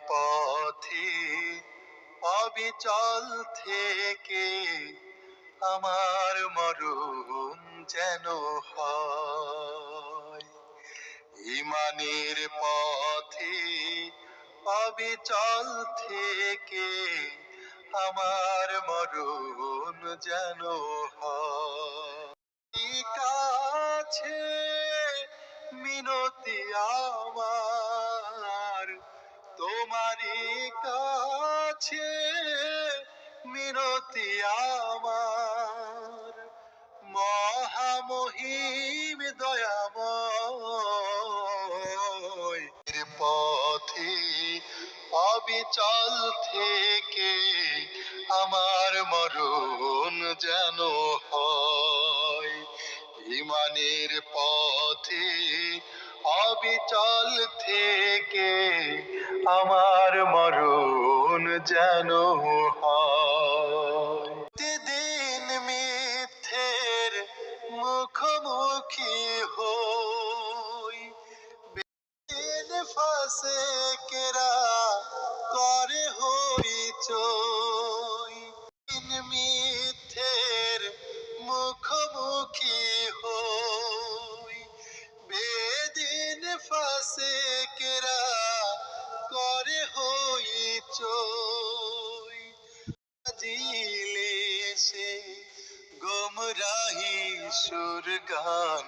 পথে অবিচল থেকে আমার মরণ যেন হয়। ইমানের পথে অবিচল থেকে আমার মরণ যেন হয়। কাছে মিনতি আমার, তোমারই কাছে মিনতি আমার, মহামহিম দয়াময় পথে অবিচল থেকে আমার মরণ যেন হয়। ইমানের পথে অবিচল থেকে আমার মরণ যেন হয়। প্রতিদিন মিথ্যের মুখোমুখি হই, দিন ফাসেকেরা করে হইচই। দিন মিথ্যের মুখোমুখি হই, বেদিন ফাসেকেরা করে হইচই। জিলে সে গোমরাহি সুর গান